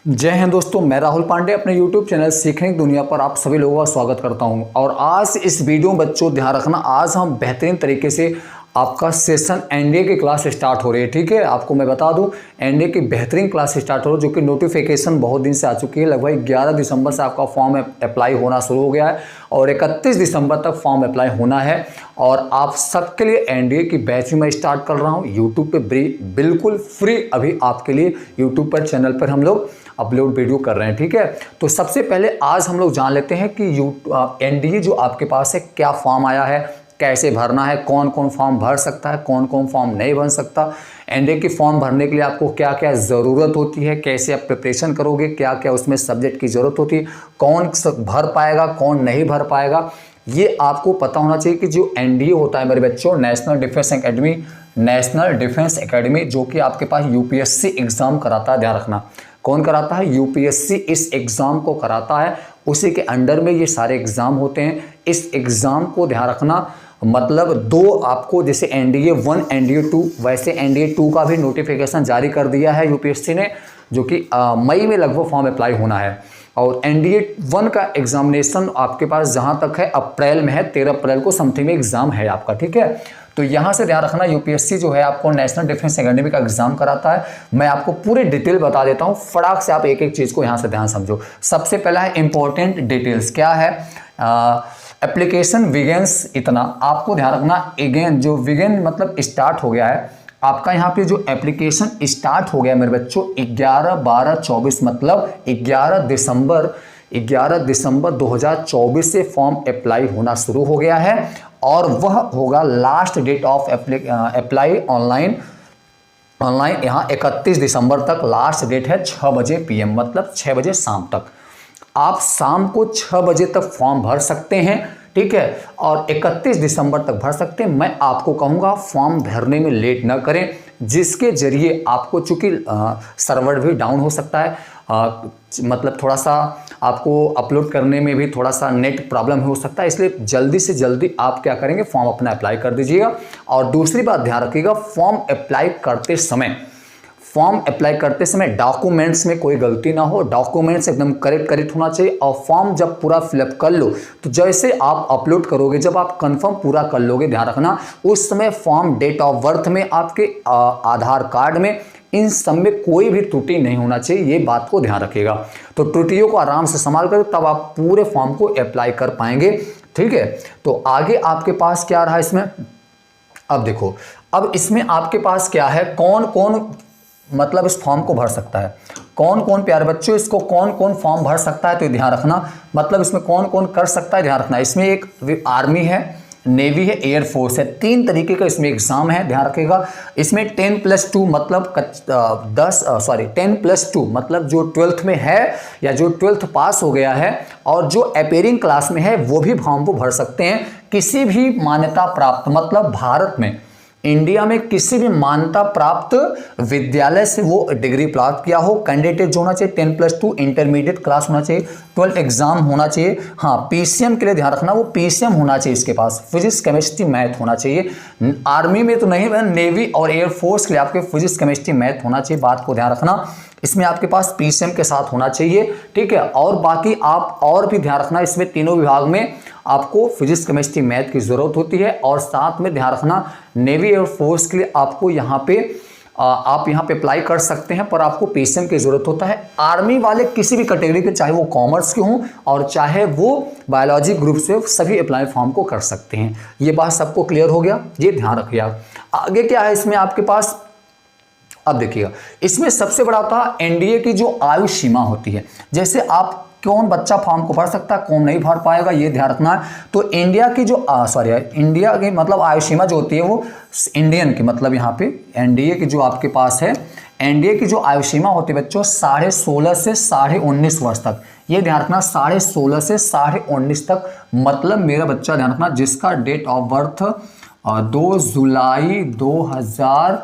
जय हिंद दोस्तों, मैं राहुल पांडे अपने YouTube चैनल सीखने की दुनिया पर आप सभी लोगों का स्वागत करता हूं। और आज इस वीडियो में बच्चों ध्यान रखना, आज हम बेहतरीन तरीके से आपका सेशन एनडीए की क्लास स्टार्ट हो रही है। ठीक है, आपको मैं बता दूं एनडीए की बेहतरीन क्लास स्टार्ट हो रही है, जो कि नोटिफिकेशन बहुत दिन से आ चुकी है। लगभग 11 दिसंबर से आपका फॉर्म अप्लाई होना शुरू हो गया है और 31 दिसंबर तक फॉर्म अप्लाई होना है। और आप सबके लिए एनडीए की बैच में स्टार्ट कर रहा हूँ यूट्यूब पे बिल्कुल फ्री। अभी आपके लिए यूट्यूब पर चैनल पर हम लोग अपलोड वीडियो कर रहे हैं। ठीक है, तो सबसे पहले आज हम लोग जान लेते हैं कि एनडीए जो आपके पास है क्या फॉर्म आया है, कैसे भरना है, कौन कौन फॉर्म भर सकता है, कौन कौन फॉर्म नहीं भर सकता, एनडीए की फॉर्म भरने के लिए आपको क्या क्या ज़रूरत होती है, कैसे आप प्रिपरेशन करोगे, क्या क्या उसमें सब्जेक्ट की ज़रूरत होती है, कौन भर पाएगा कौन नहीं भर पाएगा, ये आपको पता होना चाहिए। कि जो एनडीए होता है मेरे बच्चों, नेशनल डिफेंस एकेडमी, जो कि आपके पास यूपीएससी एग्ज़ाम कराता है। ध्यान रखना, कौन कराता है? यूपीएससी इस एग्ज़ाम को कराता है, उसी के अंडर में ये सारे एग्ज़ाम होते हैं। इस एग्ज़ाम को ध्यान रखना, मतलब दो आपको, जैसे एनडीए 1 एनडीए 2, वैसे एनडीए 2 का भी नोटिफिकेशन जारी कर दिया है यूपीएससी ने, जो कि मई में लगभग फॉर्म अप्लाई होना है। और एनडीए 1 का एग्जामिनेशन आपके पास जहां तक है अप्रैल में है, 13 अप्रैल को समथिंग में एग्जाम है आपका। ठीक है, तो यहां से ध्यान रखना, यूपीएससी जो है आपको नेशनल डिफेंस एकेडमी का एग्जाम कराता है। मैं आपको पूरी डिटेल बता देता हूं, फटाक से आप एक एक चीज को यहां से ध्यान समझो। सबसे पहला है इंपॉर्टेंट डिटेल्स, क्या है? एप्लीकेशन विगेन्स, इतना आपको ध्यान रखना। अगेन जो विगेन मतलब स्टार्ट हो गया है आपका, यहाँ पे जो एप्लीकेशन स्टार्ट हो गया मेरे बच्चों 11/12/24, मतलब 11 दिसंबर 2024 से फॉर्म अप्लाई होना शुरू हो गया है। और वह होगा last date of apply online यहाँ 31 दिसंबर तक लास्ट डेट है, 6 बजे PM, मतलब 6 बजे शाम तक। आप शाम को 6 बजे तक फॉर्म भर सकते हैं। ठीक है, और 31 दिसंबर तक भर सकते हैं। मैं आपको कहूँगा फॉर्म भरने में लेट ना करें, जिसके जरिए आपको, चूंकि सर्वर भी डाउन हो सकता है, मतलब थोड़ा सा आपको अपलोड करने में भी थोड़ा सा नेट प्रॉब्लम हो सकता है, इसलिए जल्दी से जल्दी आप क्या करेंगे, फॉर्म अपना अप्लाई कर दीजिएगा। और दूसरी बात ध्यान रखिएगा, फॉर्म अप्लाई करते समय डॉक्यूमेंट्स में कोई गलती ना हो, डॉक्यूमेंट्स एकदम करेक्ट होना चाहिए। और फॉर्म जब पूरा फिलअप कर लो, तो जैसे आप अपलोड करोगे, जब आप कंफर्म पूरा कर लोगे, ध्यान रखना उस समय फॉर्म, डेट ऑफ बर्थ में, आपके आधार कार्ड में, इन सब में कोई भी त्रुटि नहीं होना चाहिए, ये बात को ध्यान रखिएगा। तो त्रुटियों को आराम से संभाल कर तब आप पूरे फॉर्म को अप्लाई कर पाएंगे। ठीक है, तो आगे आपके पास क्या रहा इसमें, अब देखो, अब इसमें आपके पास क्या है, कौन कौन मतलब इस फॉर्म को भर सकता है, कौन कौन प्यारे बच्चों इसको कौन कौन फॉर्म भर सकता है, तो ध्यान रखना, मतलब इसमें कौन कौन कर सकता है, ध्यान रखना। इसमें एक आर्मी है, नेवी है, एयरफोर्स है, 3 तरीके का इसमें एग्जाम है, ध्यान रखिएगा। इसमें 10+2 मतलब 10+2 मतलब जो 12th में है या जो 12th पास हो गया है और जो अपेयरिंग क्लास में है, वो भी फॉर्म को भर सकते हैं। किसी भी मान्यता प्राप्त, मतलब भारत में, इंडिया में किसी भी मान्यता प्राप्त विद्यालय से वो डिग्री प्राप्त किया हो, कैंडिडेट जो होना चाहिए 10+2 इंटरमीडिएट क्लास होना चाहिए, 12 एग्जाम होना चाहिए। हाँ, पीसीएम के लिए ध्यान रखना, वो पीसीएम होना चाहिए, इसके पास फिजिक्स केमिस्ट्री मैथ होना चाहिए। आर्मी में तो नहीं, नेवी और एयरफोर्स के लिए आपके फिजिक्स केमिस्ट्री मैथ होना चाहिए, बात को ध्यान रखना। इसमें आपके पास पीसीएम के साथ होना चाहिए। ठीक है, और बाकी आप और भी ध्यान रखना, इसमें तीनों विभाग में आपको फिजिक्स केमिस्ट्री मैथ की जरूरत होती है। और साथ में ध्यान रखना, नेवी एयरफोर्स के लिए आपको यहाँ पे आप यहाँ पे अप्लाई कर सकते हैं, पर आपको पीसीएम की जरूरत होता है। आर्मी वाले किसी भी कैटेगरी के, चाहे वो कॉमर्स के हों और चाहे वो बायोलॉजी ग्रुप से, सभी अप्लाई फॉर्म को कर सकते हैं। ये बात सबको क्लियर हो गया, ये ध्यान रखिए आप। आगे क्या है इसमें आपके पास, अब देखिएगा, इसमें सबसे बड़ा होता है एनडीए की जो आयु सीमा होती है। जैसे आप, कौन बच्चा फॉर्म को भर सकता है, कौन नहीं भर पाएगा, ये ध्यान रखना है। तो इंडिया की जो इंडिया की मतलब आयु सीमा जो होती है, वो इंडियन की, मतलब यहाँ पे एनडीए की जो आपके पास है, एनडीए की जो आयु सीमा होती है बच्चों 16.5 से 19.5 वर्ष तक। ये ध्यान रखना, 16.5 से 19.5 तक, मतलब मेरा बच्चा ध्यान रखना जिसका डेट ऑफ बर्थ 2 जुलाई 2000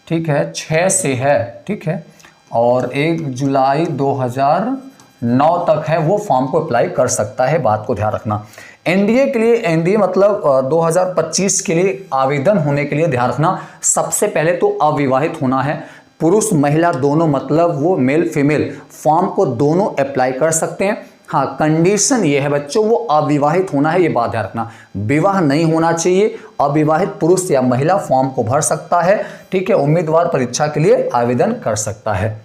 ठीक है 6 से है, ठीक है, और 1 जुलाई 2009 तक है, वो फॉर्म को अप्लाई कर सकता है, बात को ध्यान रखना। एनडीए के लिए, एनडीए मतलब 2025 के लिए आवेदन होने के लिए ध्यान रखना, सबसे पहले तो अविवाहित होना है, पुरुष महिला दोनों, मतलब वो मेल फीमेल फॉर्म को दोनों अप्लाई कर सकते हैं। हाँ, कंडीशन ये है बच्चों, वो अविवाहित होना है, ये बात ध्यान रखना, विवाह नहीं होना चाहिए। अविवाहित पुरुष या महिला फॉर्म को भर सकता है, ठीक है, उम्मीदवार परीक्षा के लिए आवेदन कर सकता है।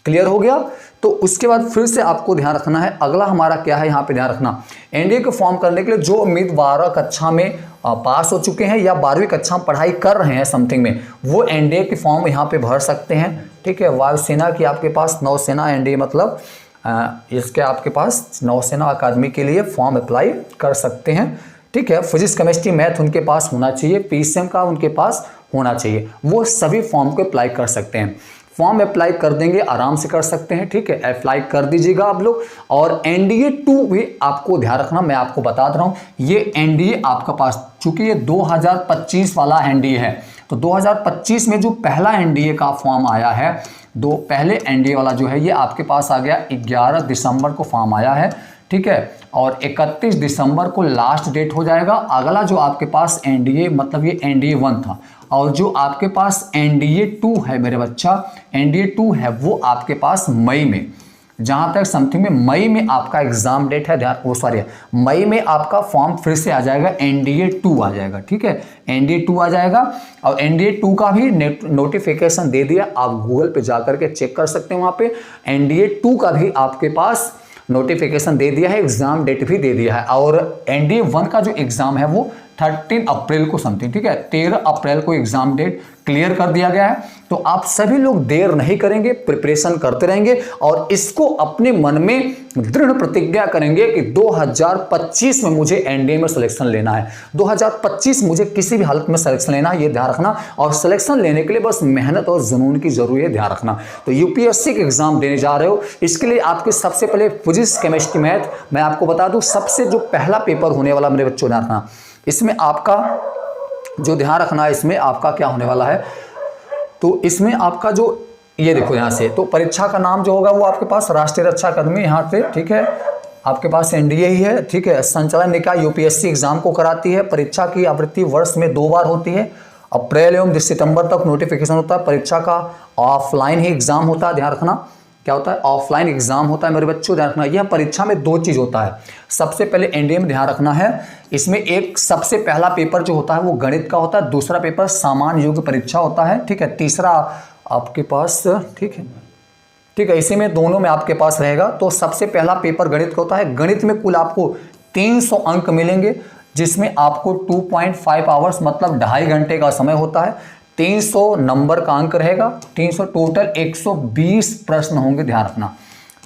क्लियर हो गया। तो उसके बाद फिर से आपको ध्यान रखना है, अगला हमारा क्या है, यहाँ पे ध्यान रखना, एनडीए को फॉर्म करने के लिए जो उम्मीदवार 12 कक्षा में पास हो चुके हैं या 12वीं कक्षा में पढ़ाई कर रहे हैं समथिंग में, वो एनडीए के फॉर्म यहाँ पे भर सकते हैं। ठीक है, वायुसेना की आपके पास, नौसेना, एनडीए मतलब इसके आपके पास नौसेना अकादमी के लिए फॉर्म अप्लाई कर सकते हैं। ठीक है, फिजिक्स केमिस्ट्री मैथ उनके पास होना चाहिए, पीसीएम का उनके पास होना चाहिए, वो सभी फॉर्म को अप्लाई कर सकते हैं। फॉर्म अप्लाई कर देंगे, आराम से कर सकते हैं। ठीक है, अप्लाई कर दीजिएगा आप लोग। और एनडीए 2 भी आपको ध्यान रखना, मैं आपको बता रहा हूँ, ये एनडीए आपका पास, चूंकि ये 2025 वाला एनडीए है, तो 2025 में जो पहला एनडीए का फॉर्म आया है, पहले एनडीए वाला जो है ये आपके पास आ गया 11 दिसंबर को फॉर्म आया है। ठीक है, और 31 दिसंबर को लास्ट डेट हो जाएगा। अगला जो आपके पास एनडीए, मतलब ये एनडीए 1 था, और जो आपके पास एनडीए 2 है मेरे बच्चा, एनडीए 2 है वो आपके पास मई में, जहाँ तक समथिंग में मई में आपका एग्जाम डेट है, मई में आपका फॉर्म फिर से आ जाएगा, एनडीए 2 आ जाएगा। ठीक है, एनडीए 2 आ जाएगा, और एनडीए 2 का भी नोटिफिकेशन दे दिया, आप गूगल पे जाकर के चेक कर सकते हैं, वहाँ पे एनडीए 2 का भी आपके पास नोटिफिकेशन दे दिया है, एग्जाम डेट भी दे दिया है। और एनडीए 1 का जो एग्जाम है वो 13 अप्रैल को समथिंग, ठीक है, 13 अप्रैल को एग्जाम डेट क्लियर कर दिया गया है। तो आप सभी लोग देर नहीं करेंगे, प्रिपरेशन करते रहेंगे, और इसको अपने मन में दृढ़ प्रतिज्ञा करेंगे कि 2025 में मुझे एनडीए में सिलेक्शन लेना है, 2025 मुझे किसी भी हालत में सिलेक्शन लेना है, ये ध्यान रखना। और सिलेक्शन लेने के लिए बस मेहनत और जुनून की जरूरी है, ध्यान रखना। तो यूपीएससी के एग्जाम देने जा रहे हो, इसके लिए आपके सबसे पहले फिजिक्स केमिस्ट्री मैथ, मैं आपको बता दूं सबसे जो पहला पेपर होने वाला मेरे बच्चों, ध्यान रखना, इसमें आपका जो ध्यान रखना है, इसमें आपका क्या होने वाला है, तो इसमें आपका जो ये देखो यहाँ से, तो परीक्षा का नाम जो होगा वो आपके पास राष्ट्रीय रक्षा अकादमी यहाँ से, ठीक है, आपके पास एनडीए ही है। ठीक है, संचालन निकाय यूपीएससी एग्जाम को कराती है। परीक्षा की आवृत्ति वर्ष में 2 बार होती है, अप्रैल एवं सितंबर तक नोटिफिकेशन होता है। परीक्षा का ऑफलाइन ही एग्जाम होता है, ध्यान रखना, क्या होता है, ऑफलाइन एग्जाम होता है मेरे बच्चों, ध्यान रखना। यह परीक्षा में 2 चीज होता है। सबसे पहले एनडीए में ध्यान रखना है, इसमें एक सबसे पहला पेपर जो होता है वो गणित का होता है, दूसरा पेपर सामान्य योग परीक्षा होता है। ठीक है, तीसरा आपके पास, ठीक है, इसी में दोनों में आपके पास रहेगा। तो सबसे पहला पेपर गणित का होता है। गणित में कुल आपको 300 अंक मिलेंगे, जिसमें आपको 2.5 आवर्स मतलब 2.5 घंटे का समय होता है। 300 नंबर का अंक रहेगा, 300 टोटल 120 प्रश्न होंगे, ध्यान रखना,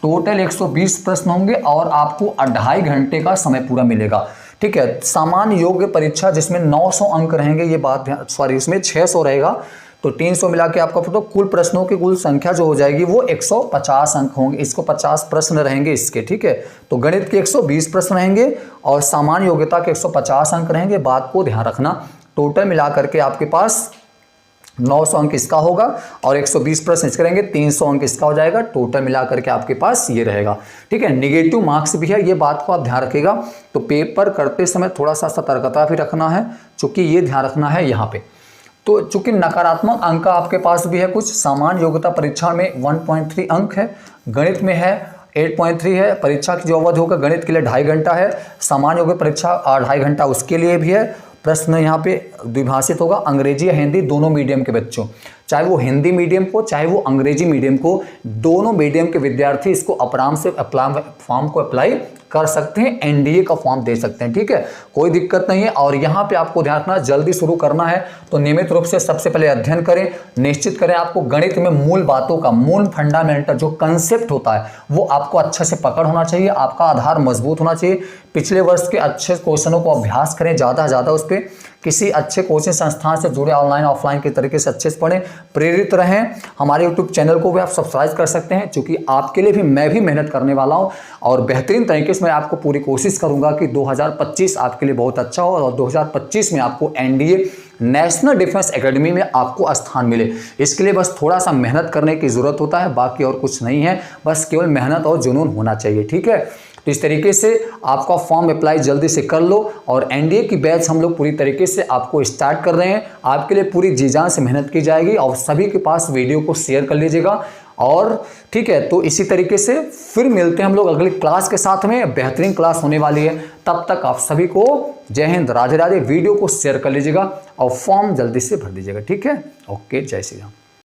टोटल 120 प्रश्न होंगे, और आपको 2.5 घंटे का समय पूरा मिलेगा। ठीक है, सामान्य योग परीक्षा जिसमें 900 अंक रहेंगे, ये बात इसमें 600 रहेगा, तो 300 मिला के आपका तो कुल प्रश्नों की कुल संख्या जो हो जाएगी वो 150 अंक होंगे। इसको 50 प्रश्न रहेंगे इसके। ठीक है, तो गणित के 120 प्रश्न रहेंगे और सामान्य योग्यता के 150 अंक रहेंगे, बात को ध्यान रखना। टोटल मिला करके आपके पास 900 अंक इसका होगा और 120 प्रश्न इसके रहेंगे, 300 अंक इसका हो जाएगा। टोटल मिला करके आपके पास ये रहेगा। ठीक है, नेगेटिव मार्क्स भी है, ये बात को आप ध्यान रखिएगा। तो पेपर करते समय थोड़ा सा सतर्कता भी रखना है, चूंकि ये ध्यान रखना है यहाँ पे। तो चूंकि नकारात्मक अंक आपके पास भी है कुछ, सामान्य योग्यता परीक्षा में 1.3 अंक है, गणित में है 8.3 है। परीक्षा की जो अवधि होगा गणित के लिए 2.5 घंटा है, सामान्य योग्य परीक्षा 2.5 घंटा उसके लिए भी है। प्रश्न यहाँ पे द्विभाषित होगा, अंग्रेजी या हिंदी दोनों मीडियम के बच्चों, चाहे वो हिंदी मीडियम को चाहे वो अंग्रेजी मीडियम को, दोनों मीडियम के विद्यार्थी इसको आराम से फॉर्म को अप्लाई कर सकते हैं, एनडीए का फॉर्म दे सकते हैं। ठीक है, कोई दिक्कत नहीं है। और यहाँ पे आपको ध्यान रखना, जल्दी शुरू करना है तो नियमित रूप से सबसे पहले अध्ययन करें, निश्चित करें आपको गणित में मूल बातों का, मूल फंडामेंटल जो कंसेप्ट होता है वो आपको अच्छे से पकड़ होना चाहिए, आपका आधार मजबूत होना चाहिए। पिछले वर्ष के अच्छे क्वेश्चनों को अभ्यास करें ज़्यादा से ज़्यादा, उस पर किसी अच्छे कोचिंग संस्थान से जुड़े, ऑनलाइन ऑफलाइन के तरीके से अच्छे से पढ़ें, प्रेरित रहें। हमारे यूट्यूब चैनल को भी आप सब्सक्राइब कर सकते हैं, क्योंकि आपके लिए भी मैं भी मेहनत करने वाला हूं और बेहतरीन तरीके से मैं आपको पूरी कोशिश करूंगा कि 2025 आपके लिए बहुत अच्छा हो और 2025 में आपको एनडीए नेशनल डिफेंस एकेडमी में आपको स्थान मिले। इसके लिए बस थोड़ा सा मेहनत करने की ज़रूरत होता है, बाकी और कुछ नहीं है, बस केवल मेहनत और जुनून होना चाहिए। ठीक है, तो इस तरीके से आपका फॉर्म अप्लाई जल्दी से कर लो। और एनडीए की बैच हम लोग पूरी तरीके से आपको स्टार्ट कर रहे हैं, आपके लिए पूरी जी जान से मेहनत की जाएगी और सभी के पास वीडियो को शेयर कर लीजिएगा। और ठीक है, तो इसी तरीके से फिर मिलते हैं हम लोग अगली क्लास के साथ में, बेहतरीन क्लास होने वाली है। तब तक आप सभी को जय हिंद, राधे राधे। वीडियो को शेयर कर लीजिएगा और फॉर्म जल्दी से भर दीजिएगा, ठीक है। ओके, जय श्री राम।